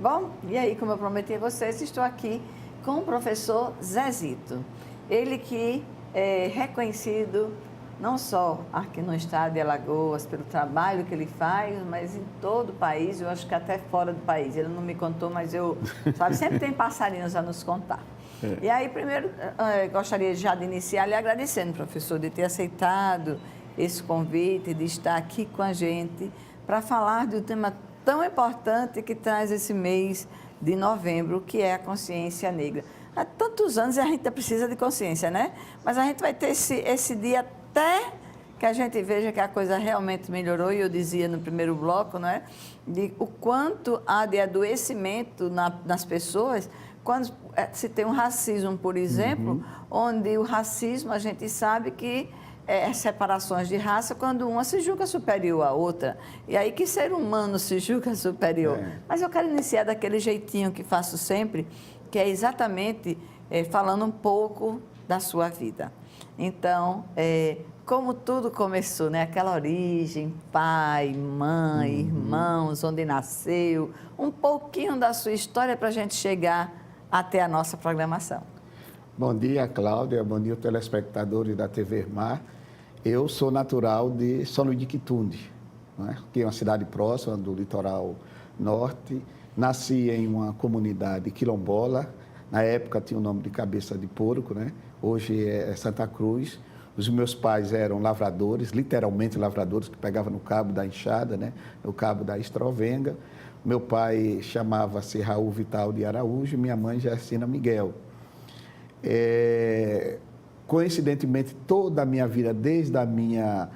bom? E aí, como eu prometi a vocês, estou aqui com o professor Zezito. Ele que é reconhecido não só aqui no estado de Alagoas pelo trabalho que ele faz, mas em todo o país, eu acho que até fora do país. Ele não me contou, mas sabe, sempre tem passarinhos a nos contar. E aí, primeiro, gostaria já de iniciar lhe agradecendo, professor, de ter aceitado esse convite, de estar aqui com a gente para falar de um tema tão importante que traz esse mês de novembro, que é a consciência negra. Há tantos anos a gente precisa de consciência, né? Mas a gente vai ter esse dia até que a gente veja que a coisa realmente melhorou, e eu dizia no primeiro bloco, não é? De o quanto há de adoecimento nas pessoas quando se tem um racismo, por exemplo, onde o racismo a gente sabe que é separações de raça quando uma se julga superior à outra. E aí que ser humano se julga superior. Mas eu quero iniciar daquele jeitinho que faço sempre, que é exatamente falando um pouco da sua vida. Então, como tudo começou, né? Aquela origem, pai, mãe, irmãos, onde nasceu, um pouquinho da sua história para a gente chegar até a nossa programação. Bom dia, Cláudia. Bom dia, telespectadores da TV Mar. Eu sou natural de São Luís de Quitunde, né? Que é uma cidade próxima do litoral norte. Nasci em uma comunidade quilombola. Na época tinha o nome de Cabeça de Porco, né? Hoje é Santa Cruz. Os meus pais eram lavradores, literalmente lavradores, que pegavam no cabo da enxada, né? No cabo da estrovenga. Meu pai chamava-se Raul Vital de Araújo e minha mãe Jacina Miguel. Coincidentemente, toda a minha vida, desde a minha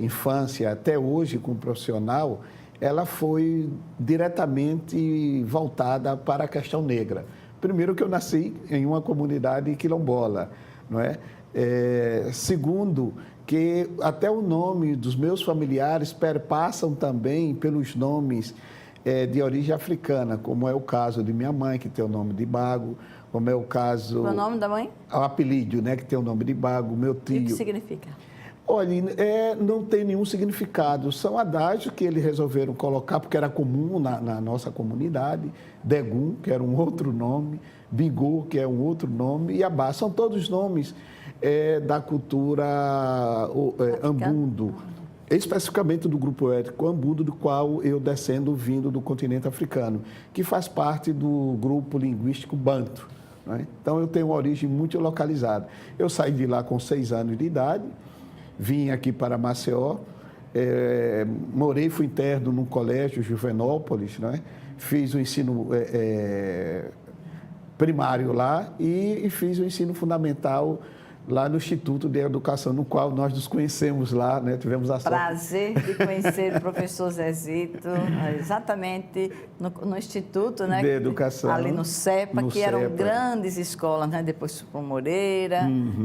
infância até hoje, como profissional, ela foi diretamente voltada para a questão negra. Primeiro que eu nasci em uma comunidade quilombola, não é? Segundo, que até o nome dos meus familiares perpassam também pelos nomes de origem africana, como é o caso de minha mãe, que tem o nome de Bago, como é o caso... O nome da mãe? O apelido, né, que tem o nome de Bago, meu tio... E o que significa? Olha, não tem nenhum significado. São adágios que eles resolveram colocar, porque era comum na nossa comunidade. Degum, que era um outro nome, Bigô, que é um outro nome, e Abá. São todos nomes da cultura Ambundo, especificamente do grupo étnico Ambundo, do qual eu descendo vindo do continente africano, que faz parte do grupo linguístico Banto, né? Então, eu tenho uma origem muito localizada. Eu saí de lá com 6 anos de idade, vim aqui para Maceió, morei, fui interno num colégio, Juvenópolis, né? Fiz o ensino primário lá e fiz o ensino fundamental lá no Instituto de Educação, no qual nós nos conhecemos lá, né? Tivemos a sorte. Prazer de conhecer o professor Zezito, exatamente no Instituto, né? De Educação. Ali no CEPA, que eram grandes escolas, né? Depois Supor Moreira.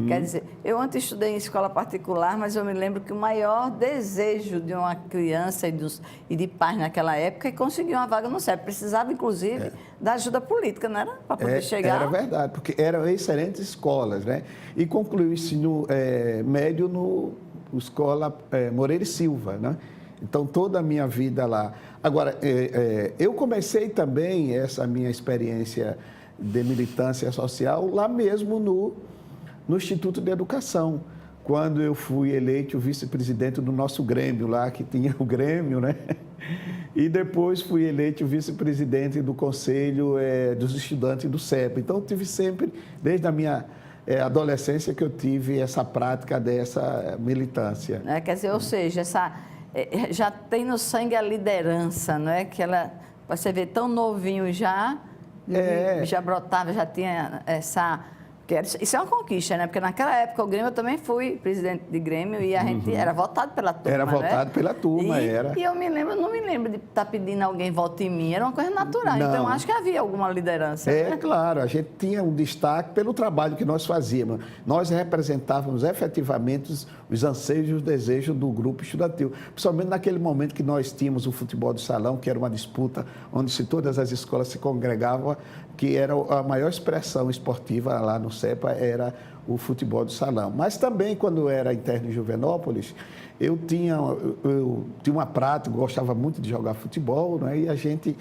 Quer dizer, eu antes estudei em escola particular, mas eu me lembro que o maior desejo de uma criança e de pais naquela época é conseguir uma vaga no CEPA. Precisava, inclusive, da ajuda política, não era? Para poder chegar. Era verdade, porque eram excelentes escolas, né? E concluí o ensino médio no Escola Moreira e Silva, né? Então, toda a minha vida lá. Agora, eu comecei também essa minha experiência de militância social lá mesmo no Instituto de Educação, quando eu fui eleito vice-presidente do nosso Grêmio lá, que tinha o Grêmio, né? E depois fui eleito vice-presidente do Conselho dos Estudantes do CEPA. Então, eu tive sempre, desde a minha adolescência, que eu tive essa prática dessa militância. Quer dizer, ou seja, já tem no sangue a liderança, não é? Que ela, você vê tão novinho já brotava, já tinha essa... Isso é uma conquista, né? Porque naquela época o Grêmio, eu também fui presidente de Grêmio e a gente era votado pela turma, Era votado pela turma, era. E eu não me lembro de estar pedindo alguém vote em mim, era uma coisa natural. Não. Então, acho que havia alguma liderança. Né? Claro, a gente tinha um destaque pelo trabalho que nós fazíamos. Nós representávamos efetivamente os anseios e os desejos do grupo estudantil. Principalmente naquele momento que nós tínhamos o futebol do salão, que era uma disputa onde todas as escolas se congregavam, que era a maior expressão esportiva lá no CEPA, era o futebol do salão. Mas também, quando eu era interno em Juvenópolis, eu tinha uma prática, gostava muito de jogar futebol, né? E a gente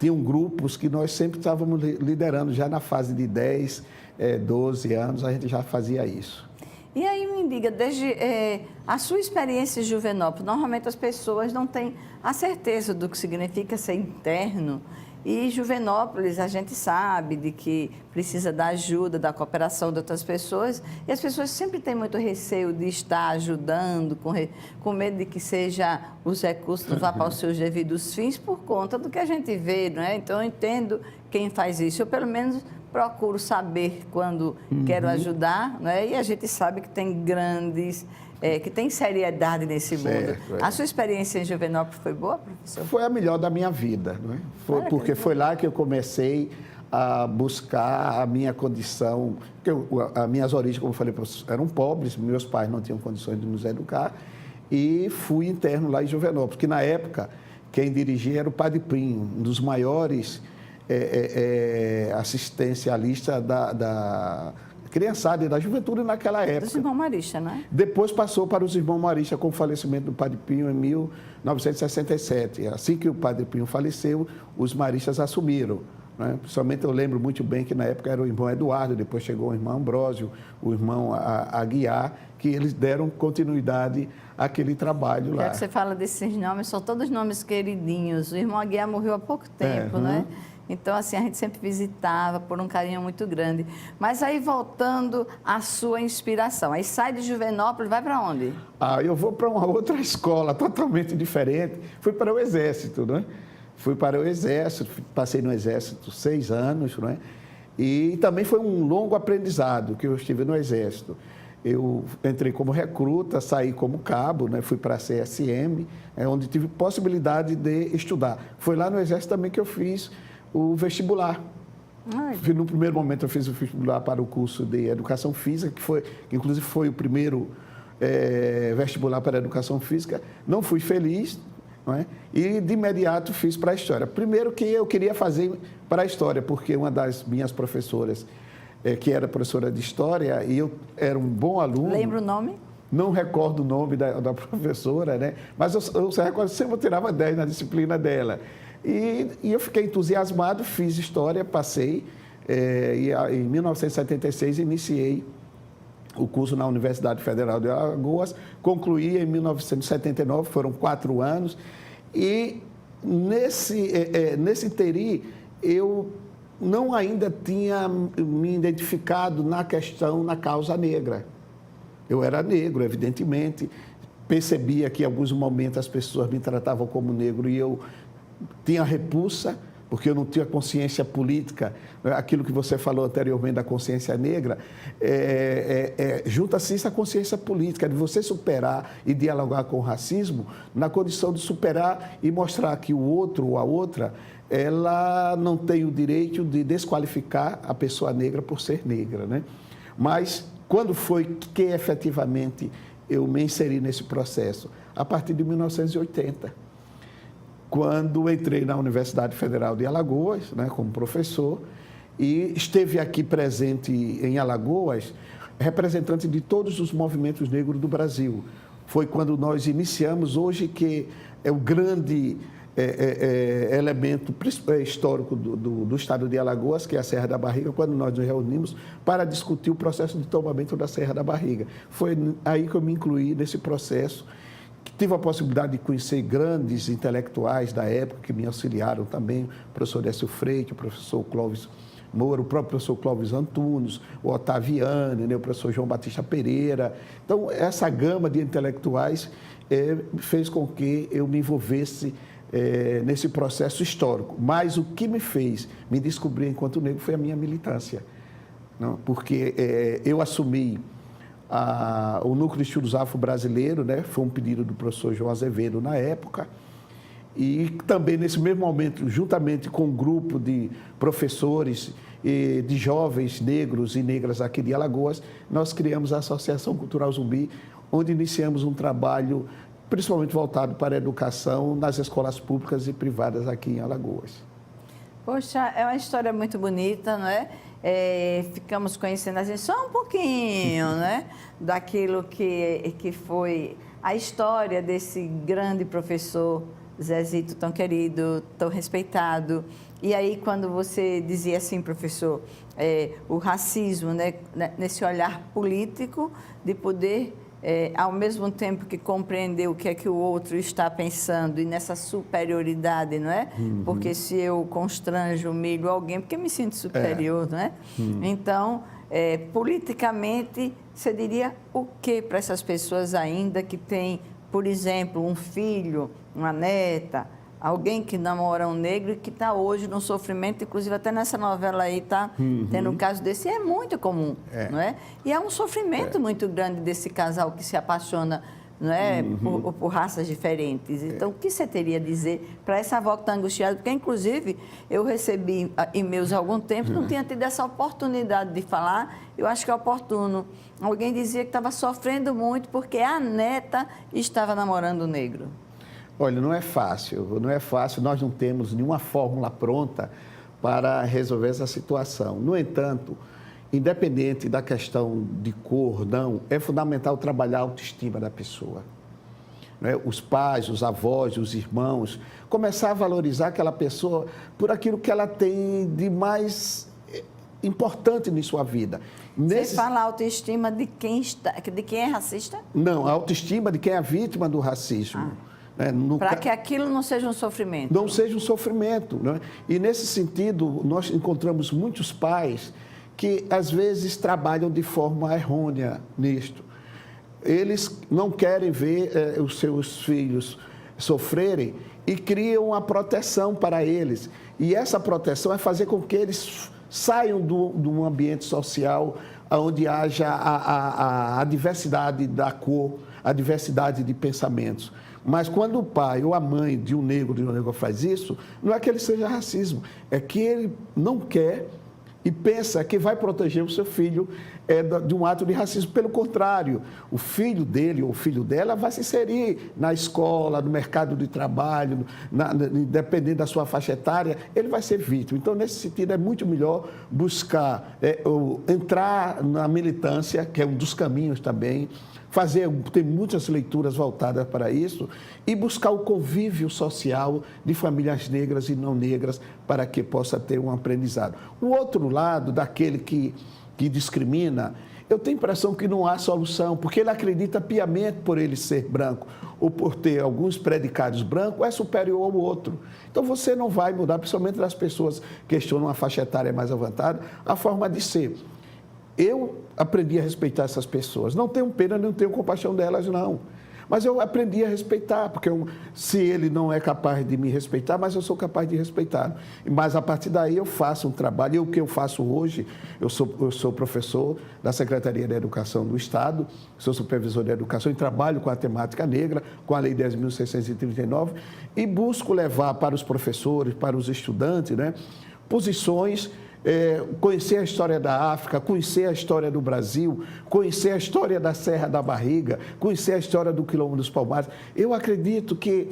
tinham grupos que nós sempre estávamos liderando, já na fase de 10, 12 anos, a gente já fazia isso. E aí me diga, desde a sua experiência em Juvenópolis, normalmente as pessoas não têm a certeza do que significa ser interno. E Juvenópolis, a gente sabe de que precisa da ajuda, da cooperação de outras pessoas, e as pessoas sempre têm muito receio de estar ajudando, com medo de que seja os recursos não vá para os seus devidos fins, por conta do que a gente vê, não é? Então, eu entendo quem faz isso. Eu, pelo menos, procuro saber quando quero ajudar, não é? E a gente sabe que tem que tem seriedade nesse mundo. A sua experiência em Juvenópolis foi boa, professor? Foi a melhor da minha vida, não é? Porque foi lá que eu comecei a buscar a minha condição, as minhas origens, como eu falei, eram pobres, meus pais não tinham condições de nos educar, e fui interno lá em Juvenópolis, que na época quem dirigia era o Padre Pinho, um dos maiores assistencialistas da criançada e da juventude naquela época. Dos irmãos Maristas, não é? Depois passou para os irmãos Maristas com o falecimento do Padre Pinho em 1967. Assim que o Padre Pinho faleceu, os Maristas assumiram. Né? Principalmente eu lembro muito bem que na época era o irmão Eduardo, depois chegou o irmão Ambrósio, o irmão Aguiar, que eles deram continuidade àquele trabalho lá. Já que você fala desses nomes, são todos nomes queridinhos. O irmão Aguiar morreu há pouco tempo, né? Então, assim, a gente sempre visitava por um carinho muito grande. Mas aí, voltando à sua inspiração, aí sai de Juvenópolis, vai para onde? Eu vou para uma outra escola, totalmente diferente. Fui para o Exército, né? Fui para o Exército, passei no Exército 6 anos, né? E também foi um longo aprendizado que eu estive no Exército. Eu entrei como recruta, saí como cabo, né? Fui para a CSM, onde tive possibilidade de estudar. Foi lá no Exército também que eu fiz o vestibular. No primeiro momento eu fiz o vestibular para o curso de Educação Física, que inclusive foi o primeiro vestibular para a Educação Física. Não fui feliz, não é? E de imediato fiz para a História. Primeiro que eu queria fazer para a História, porque uma das minhas professoras, que era professora de História, e eu era um bom aluno. Lembra o nome? Não recordo o nome da professora, né? Mas eu recordo que sempre eu tirava 10 na disciplina dela. E eu fiquei entusiasmado, fiz História, passei. E em 1976 iniciei o curso na Universidade Federal de Alagoas, concluí em 1979, foram 4 anos. E nesse interi, eu não ainda tinha me identificado na causa negra. Eu era negro, evidentemente, percebia que em alguns momentos as pessoas me tratavam como negro e eu tinha repulsa, porque eu não tinha consciência política. Aquilo que você falou anteriormente da consciência negra, junta-se isso à consciência política, de você superar e dialogar com o racismo, na condição de superar e mostrar que o outro ou a outra, ela não tem o direito de desqualificar a pessoa negra por ser negra, né? Mas quando foi que efetivamente eu me inseri nesse processo? A partir de 1980. Quando entrei na Universidade Federal de Alagoas, né, como professor, e esteve aqui presente em Alagoas, representante de todos os movimentos negros do Brasil. Foi quando nós iniciamos, hoje que é o grande elemento histórico do estado de Alagoas, que é a Serra da Barriga, quando nós nos reunimos para discutir o processo de tombamento da Serra da Barriga. Foi aí que eu me incluí nesse processo. Tive a possibilidade de conhecer grandes intelectuais da época que me auxiliaram também, o professor Décio Freire, o professor Clóvis Moura, o próprio professor Clóvis Antunes, o Otaviani, né, o professor João Batista Pereira. Então, essa gama de intelectuais fez com que eu me envolvesse nesse processo histórico. Mas o que me fez me descobrir enquanto negro foi a minha militância. Não? Porque eu assumi o Núcleo de Estudos Afro-Brasileiro, né? Foi um pedido do professor João Azevedo na época, e também nesse mesmo momento, juntamente com um grupo de professores e de jovens negros e negras aqui de Alagoas, nós criamos a Associação Cultural Zumbi, onde iniciamos um trabalho principalmente voltado para a educação nas escolas públicas e privadas aqui em Alagoas. Poxa, é uma história muito bonita, não é? Ficamos conhecendo a gente só um pouquinho, né, daquilo que foi a história desse grande professor Zezito tão querido, tão respeitado. E aí, quando você dizia assim, professor, o racismo, né, nesse olhar político de poder, ao mesmo tempo que compreender o que é que o outro está pensando e nessa superioridade, não é? Porque se eu constranjo, humilho alguém, porque eu me sinto superior, não é? Então, politicamente, você diria o que para essas pessoas ainda que têm, por exemplo, um filho, uma neta, alguém que namora um negro e que está hoje no sofrimento, inclusive até nessa novela aí está tendo um caso desse, é muito comum, não é? E é um sofrimento muito grande desse casal que se apaixona, não é, por raças diferentes. Então, o que você teria a dizer para essa avó que está angustiada? Porque, inclusive, eu recebi e-mails há algum tempo, não tinha tido essa oportunidade de falar, eu acho que é oportuno. Alguém dizia que estava sofrendo muito porque a neta estava namorando o negro. Olha, não é fácil, nós não temos nenhuma fórmula pronta para resolver essa situação. No entanto, independente da questão de cor, não, é fundamental trabalhar a autoestima da pessoa. Né? Os pais, os avós, os irmãos, começar a valorizar aquela pessoa por aquilo que ela tem de mais importante em sua vida. Você fala autoestima de quem é racista? Não, a autoestima de quem é vítima do racismo. Para que aquilo não seja um sofrimento. Não seja um sofrimento. Né? E, nesse sentido, nós encontramos muitos pais que, às vezes, trabalham de forma errônea nisto. Eles não querem ver os seus filhos sofrerem e criam uma proteção para eles. E essa proteção é fazer com que eles saiam de um ambiente social onde haja a diversidade da cor, a diversidade de pensamentos. Mas quando o pai ou a mãe de um negro faz isso, não é que ele seja racismo, é que ele não quer e pensa que vai proteger o seu filho de um ato de racismo. Pelo contrário, o filho dele ou o filho dela vai se inserir na escola, no mercado de trabalho, dependendo da sua faixa etária, ele vai ser vítima. Então, nesse sentido, é muito melhor buscar entrar na militância, que é um dos caminhos também, tem muitas leituras voltadas para isso, e buscar o convívio social de famílias negras e não negras para que possa ter um aprendizado. O outro lado, daquele que discrimina, eu tenho a impressão que não há solução, porque ele acredita piamente por ele ser branco ou por ter alguns predicados brancos, é superior ao outro. Então, você não vai mudar, principalmente das pessoas que questionam uma faixa etária mais avançada, a forma de ser. Eu aprendi a respeitar essas pessoas. Não tenho pena, não tenho compaixão delas, não. Mas eu aprendi a respeitar, porque se ele não é capaz de me respeitar, mas eu sou capaz de respeitá-lo. Mas, a partir daí, eu faço um trabalho. E o que eu faço hoje, eu sou professor da Secretaria de Educação do Estado, sou supervisor de educação e trabalho com a temática negra, com a Lei 10.639, e busco levar para os professores, para os estudantes, né, posições... conhecer a história da África, conhecer a história do Brasil, conhecer a história da Serra da Barriga, conhecer a história do Quilombo dos Palmares. Eu acredito que,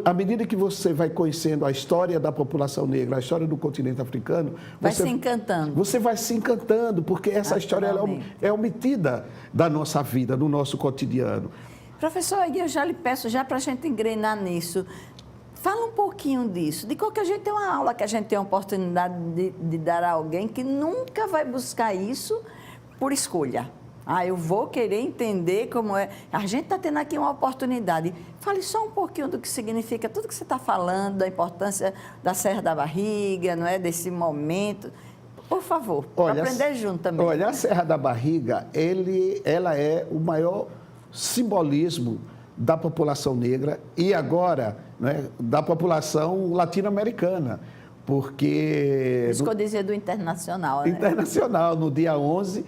à medida que você vai conhecendo a história da população negra, a história do continente africano... se encantando. Você vai se encantando, porque essa história é omitida da nossa vida, do nosso cotidiano. Professor, eu já lhe peço, já para a gente engrenar nisso... Fala um pouquinho disso. De qualquer jeito, é uma aula que a gente tem a oportunidade de dar a alguém que nunca vai buscar isso por escolha. Eu vou querer entender como é. A gente está tendo aqui uma oportunidade. Fale só um pouquinho do que significa tudo que você está falando, da importância da Serra da Barriga, não é? Desse momento. Por favor, para aprender junto também. Olha, a Serra da Barriga, ela é o maior simbolismo da população negra e agora, né, da população latino-americana, porque... Isso que eu dizia do internacional, né? Internacional, no dia 11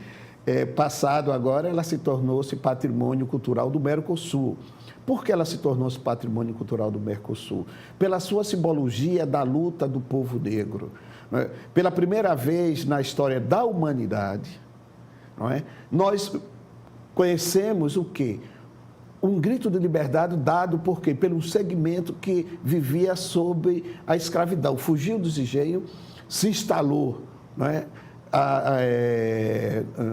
passado agora, ela se tornou-se patrimônio cultural do Mercosul. Por que ela se tornou-se patrimônio cultural do Mercosul? Pela sua simbologia da luta do povo negro. Né? Pela primeira vez na história da humanidade, não é? Nós conhecemos o quê? Um grito de liberdade dado por quê? Pelo segmento que vivia sob a escravidão. Fugiu dos engenhos, se instalou, não é?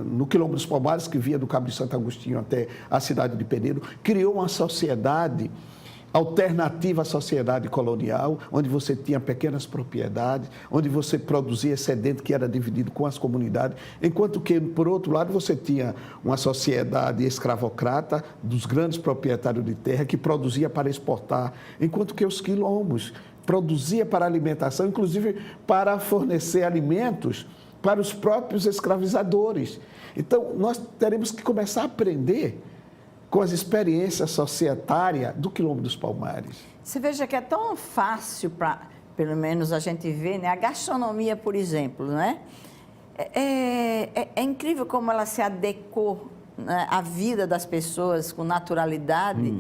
No Quilombo dos Palmares, que via do Cabo de Santo Agostinho até a cidade de Penedo, criou uma sociedade alternativa à sociedade colonial, onde você tinha pequenas propriedades, onde você produzia excedente que era dividido com as comunidades, enquanto que, por outro lado, você tinha uma sociedade escravocrata dos grandes proprietários de terra que produzia para exportar, enquanto que os quilombos produzia para alimentação, inclusive para fornecer alimentos para os próprios escravizadores. Então, nós teremos que começar a aprender com as experiências societárias do Quilombo dos Palmares. Você veja que é tão fácil para, pelo menos a gente ver, né? A gastronomia, por exemplo, né? É incrível como ela se adequou, né, à vida das pessoas com naturalidade,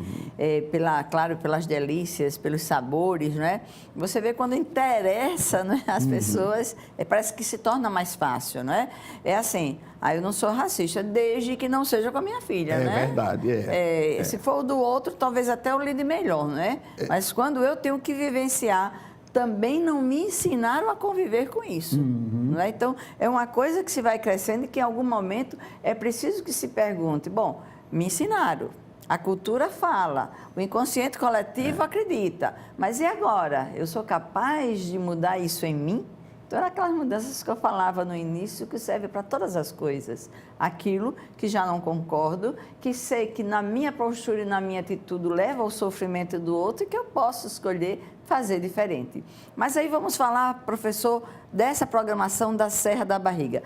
claro, pelas delícias, pelos sabores, né? Você vê quando interessa, né, as pessoas, parece que se torna mais fácil, né? É assim, eu não sou racista, desde que não seja com a minha filha, né? É verdade, Se for o do outro, talvez até eu lide melhor, né? Mas quando eu tenho que vivenciar, também não me ensinaram a conviver com isso. Não é? Então, é uma coisa que se vai crescendo e que em algum momento é preciso que se pergunte, bom, me ensinaram, a cultura fala, o inconsciente coletivo acredita, mas e agora? Eu sou capaz de mudar isso em mim? Então, eram aquelas mudanças que eu falava no início, que serve para todas as coisas. Aquilo que já não concordo, que sei que na minha postura e na minha atitude leva ao sofrimento do outro e que eu posso escolher fazer diferente. Mas aí vamos falar, professor, dessa programação da Serra da Barriga.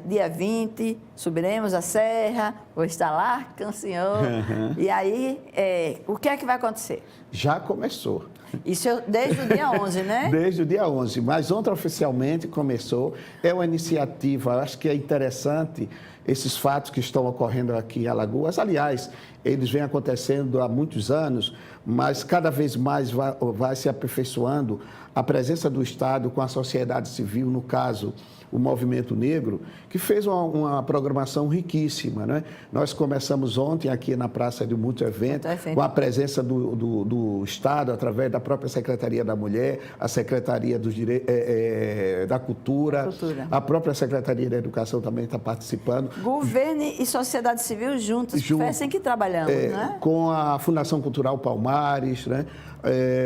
Dia 20, subiremos a serra, vou estar lá com o senhor. E aí, o que é que vai acontecer? Já começou. Isso desde o dia 11, né? Desde o dia 11, mas ontem oficialmente começou. É uma iniciativa, acho que é interessante esses fatos que estão ocorrendo aqui em Alagoas. Aliás, eles vêm acontecendo há muitos anos, mas cada vez mais vai se aperfeiçoando a presença do Estado com a sociedade civil, no caso, o Movimento Negro, que fez uma programação riquíssima, né? Nós começamos ontem aqui na Praça do Multievento, com a presença do Estado, através da própria Secretaria da Mulher, a Secretaria da Cultura, a própria Secretaria da Educação também está participando. Governo e sociedade civil juntos, foi assim que trabalhamos, né? Com a Fundação Cultural Palmares, né?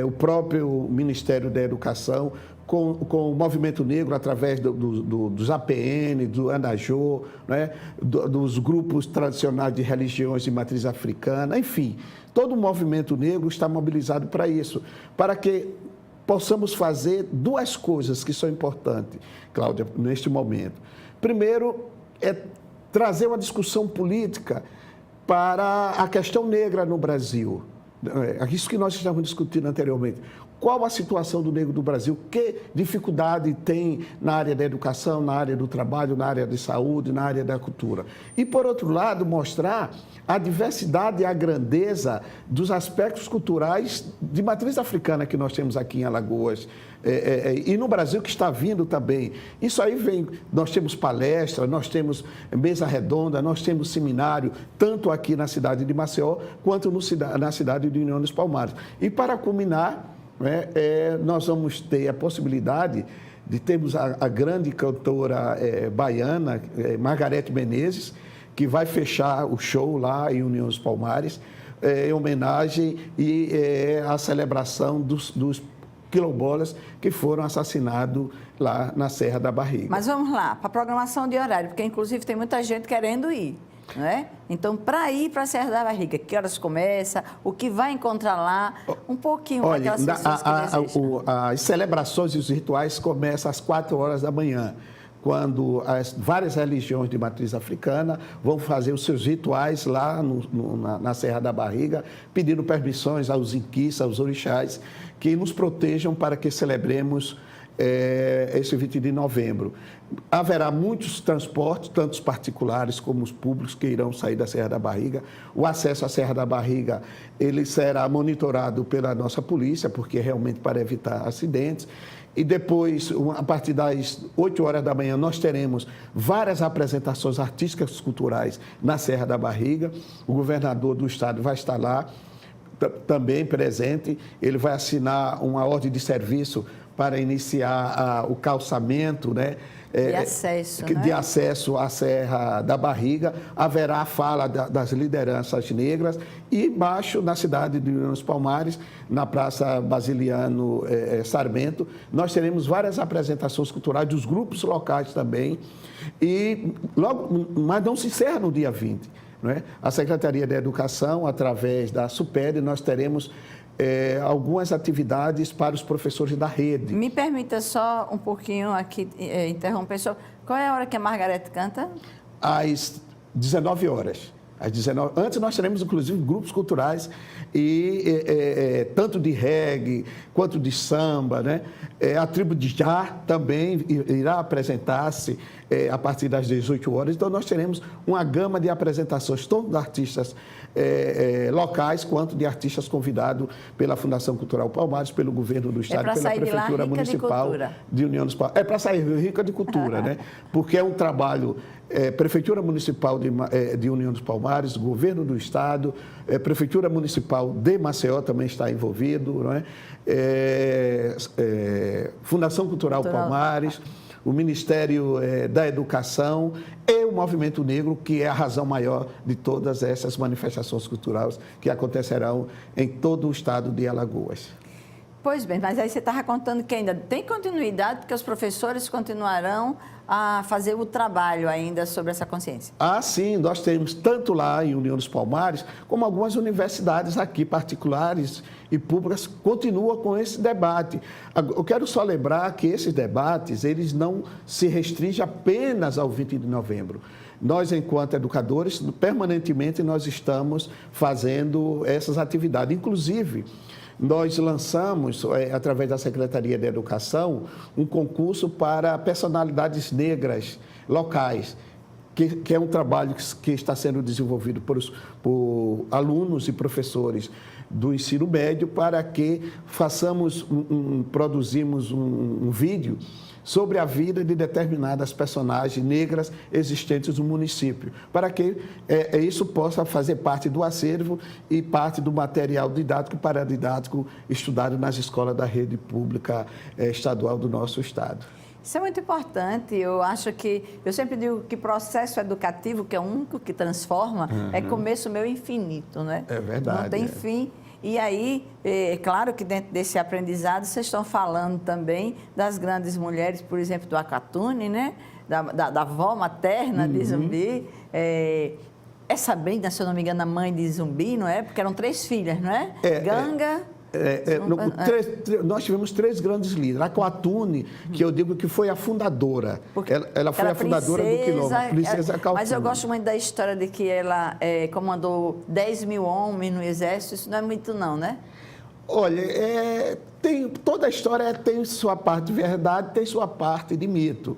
O próprio Ministério da Educação, com o Movimento Negro, através dos APN, do Anajô, né? Dos grupos tradicionais de religiões de matriz africana, enfim, todo o Movimento Negro está mobilizado para isso, para que possamos fazer duas coisas que são importantes, Cláudia, neste momento. Primeiro, é trazer uma discussão política para a questão negra no Brasil. É isso que nós estávamos discutindo anteriormente. Qual a situação do negro do Brasil? Que dificuldade tem na área da educação, na área do trabalho, na área de saúde, na área da cultura? E, por outro lado, mostrar a diversidade e a grandeza dos aspectos culturais de matriz africana que nós temos aqui em Alagoas e no Brasil, que está vindo também. Isso aí vem, nós temos palestra, nós temos mesa redonda, nós temos seminário, tanto aqui na cidade de Maceió, quanto na cidade de União dos Palmares. E para culminar, nós vamos ter a possibilidade de termos a grande cantora baiana, Margareth Menezes, que vai fechar o show lá em União dos Palmares, em homenagem e a celebração dos quilombolas que foram assassinados lá na Serra da Barriga. Mas vamos lá, para a programação de horário, porque inclusive tem muita gente querendo ir, não é? Então, para ir para a Serra da Barriga, que horas começa, o que vai encontrar lá, um pouquinho para aquelas pessoas que desejam. As celebrações e os rituais começam às 4 horas da manhã, quando as várias religiões de matriz africana vão fazer os seus rituais lá na Serra da Barriga, pedindo permissões aos inquis, aos orixás, que nos protejam para que celebremos esse 20 de novembro. Haverá muitos transportes, tanto os particulares como os públicos, que irão sair da Serra da Barriga. O acesso à Serra da Barriga, ele será monitorado pela nossa polícia, porque é realmente para evitar acidentes. E depois, a partir das 8 horas da manhã, nós teremos várias apresentações artísticas culturais na Serra da Barriga. O governador do estado vai estar lá também presente. Ele vai assinar uma ordem de serviço para iniciar o calçamento, né? De de acesso à Serra da Barriga. Haverá a fala das lideranças negras e embaixo, na cidade de União dos Palmares, na Praça Basiliano Sarmento, nós teremos várias apresentações culturais dos grupos locais também. Mas não se encerra no dia 20. Não é? A Secretaria da Educação, através da SUPED, nós teremos algumas atividades para os professores da rede. Me permita só um pouquinho aqui interromper. Qual é a hora que a Margarete canta? Às 19 horas. Antes nós teremos, inclusive, grupos culturais, tanto de reggae quanto de samba, né? A tribo de Já também irá apresentar-se a partir das 18 horas. Então, nós teremos uma gama de apresentações, tanto de artistas locais, quanto de artistas convidados pela Fundação Cultural Palmares, pelo Governo do Estado e pela Prefeitura Municipal de União dos Palmares. É para sair rica de cultura, né? Porque é um trabalho... Prefeitura Municipal de União dos Palmares, Governo do Estado, Prefeitura Municipal de Maceió também está envolvido, não é? Fundação Cultural Palmares, o Ministério da Educação e o Movimento Negro, que é a razão maior de todas essas manifestações culturais que acontecerão em todo o estado de Alagoas. Pois bem, mas aí você estava contando que ainda tem continuidade, porque os professores continuarão a fazer o trabalho ainda sobre essa consciência. Ah, sim, nós temos tanto lá em União dos Palmares, como algumas universidades aqui, particulares e públicas, continuam com esse debate. Eu quero só lembrar que esses debates, eles não se restringem apenas ao 20 de novembro. Nós, enquanto educadores, permanentemente nós estamos fazendo essas atividades. Inclusive, nós lançamos, através da Secretaria de Educação, um concurso para personalidades negras locais, que é um trabalho que está sendo desenvolvido por alunos e professores do ensino médio, para que produzimos um vídeo sobre a vida de determinadas personagens negras existentes no município, para que isso possa fazer parte do acervo e parte do material didático e paradidático estudado nas escolas da rede pública estadual do nosso estado. Isso é muito importante. Eu sempre digo que processo educativo, que é o único que transforma, é começo, meio infinito, né? É verdade. Não tem fim. E aí, é claro que dentro desse aprendizado, vocês estão falando também das grandes mulheres, por exemplo, do Aquatune, né? Da avó materna de Zumbi. É Sabrina, se eu não me engano, a mãe de Zumbi, não é? Porque eram 3 filhas, não é? Ganga... Nós tivemos 3 grandes líderes. A Aquatune, que eu digo que foi a fundadora. Ela foi a fundadora do Quilombo, a princesa Aquatune. Mas eu gosto muito da história de que ela comandou 10 mil homens no exército. Isso não é muito não, né? Olha, toda a história tem sua parte de verdade, tem sua parte de mito.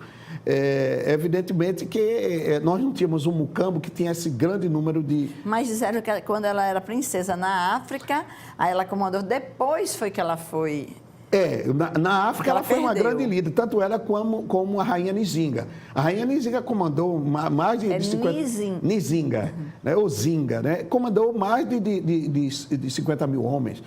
Evidentemente que nós não tínhamos um mucambo que tinha esse grande número de... Mas disseram que quando ela era princesa na África, aí ela comandou, depois foi que ela foi... Na África ela foi uma grande líder, tanto ela como a Rainha Nzinga. A Rainha Nzinga comandou mais de 50... Nzinga, né? Ou Zinga, né? Comandou mais de 50 mil homens.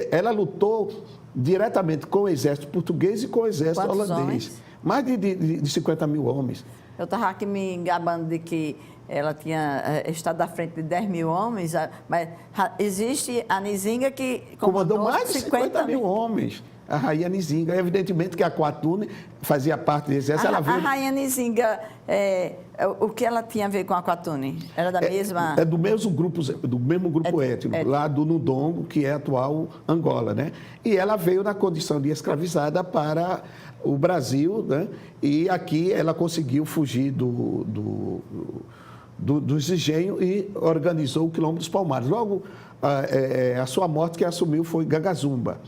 Ela lutou diretamente com o exército português e com o exército holandês. Homens? Mais de 50 mil homens. Eu estava aqui me gabando de que ela tinha estado à frente de 10 mil homens, mas existe a Nzinga que comandou mais de 50 mil homens. A Rainha Nzinga, evidentemente que a Aquatune fazia parte do exército. A Rainha Nzinga, o que ela tinha a ver com a Aquatune? Era da mesma... do mesmo grupo étnico, lá do Ndongo, que é a atual Angola, né? E ela veio na condição de escravizada para o Brasil, né? E aqui ela conseguiu fugir dos engenhos e organizou o Quilombo dos Palmares. Logo, a sua morte, quem assumiu foi Gagazumba.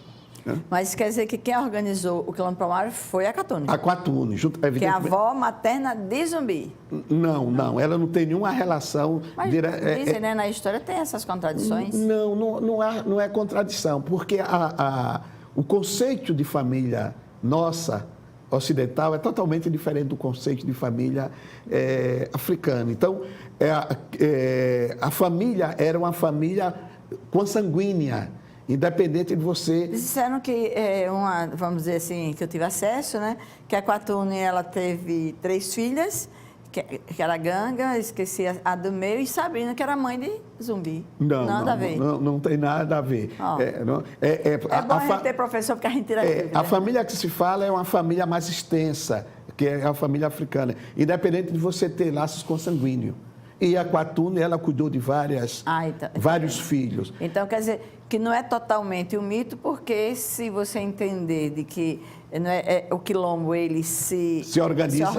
Mas quer dizer que quem organizou o Quilombo Palmares foi a Aquatune? A Aquatune, que é a avó materna de Zumbi. Não, ela não tem nenhuma relação... Mas dizem, né, na história tem essas contradições? Não é contradição, porque o conceito de família nossa, ocidental, é totalmente diferente do conceito de família africana. Então, a família era uma família consanguínea. Independente de você... Disseram que, vamos dizer assim, que eu tive acesso, né? Que a Quatune, ela teve 3 filhas, que era Ganga, esqueci a do meio, e Sabrina, que era mãe de Zumbi. Nada a ver. Não tem nada a ver. Oh. É bom a gente ter professor, porque a gente tira dúvida, a né? família que se fala é uma família mais extensa, que é a família africana, independente de você ter laços consanguíneos. E a Quatune, ela cuidou de vários filhos. Então, quer dizer, que não é totalmente um mito, porque se você entender de que o quilombo, ele se organiza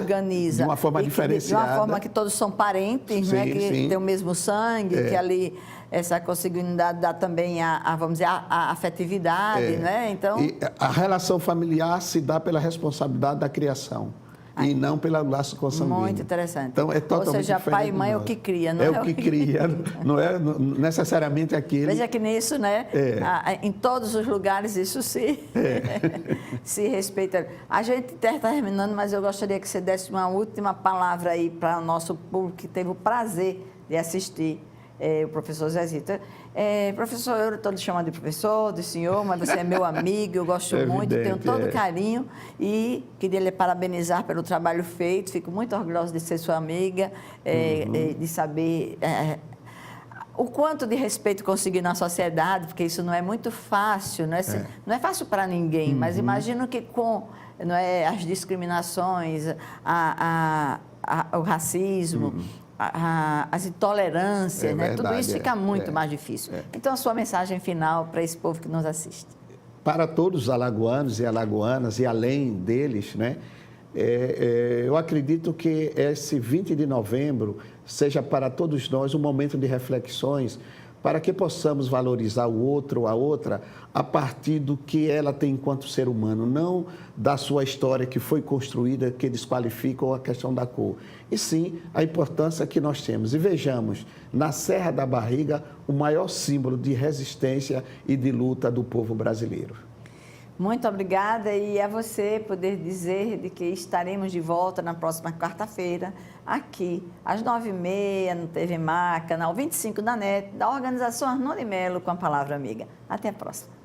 de uma forma diferenciada. De uma forma que todos são parentes, sim, né? Que sim. tem o mesmo sangue, que ali essa consanguinidade dá também vamos dizer, a afetividade, né? Então... E a relação familiar se dá pela responsabilidade da criação. E não pelo laço consanguíneo. Muito interessante. Então, é totalmente Ou seja, diferente. pai e mãe é o que cria, não é o que cria, não é necessariamente aquele... Veja que nisso, né? Em todos os lugares isso se respeita. A gente está terminando, mas eu gostaria que você desse uma última palavra aí para o nosso público que teve o prazer de assistir o professor Zezito. Professor, eu estou lhe chamando de professor, de senhor, mas você é meu amigo, eu gosto muito, tenho todo carinho e queria lhe parabenizar pelo trabalho feito, fico muito orgulhosa de ser sua amiga, de saber o quanto de respeito conseguir na sociedade, porque isso não é muito fácil, não é fácil para ninguém, mas imagino que com as discriminações, o racismo, as intolerâncias, né? Tudo isso fica muito mais difícil. Então, a sua mensagem final para esse povo que nos assiste. Para todos os alagoanos e alagoanas, e além deles, né? Eu acredito que esse 20 de novembro seja para todos nós um momento de reflexões para que possamos valorizar o outro, a outra, a partir do que ela tem enquanto ser humano, não da sua história que foi construída, que desqualifica ou a questão da cor, e sim a importância que nós temos. E vejamos, na Serra da Barriga, o maior símbolo de resistência e de luta do povo brasileiro. Muito obrigada e a você poder dizer de que estaremos de volta na próxima quarta-feira, aqui, às 9h30, no TV Mar, canal 25 da NET, da organização Arnon de Melo, com a Palavra Amiga. Até a próxima.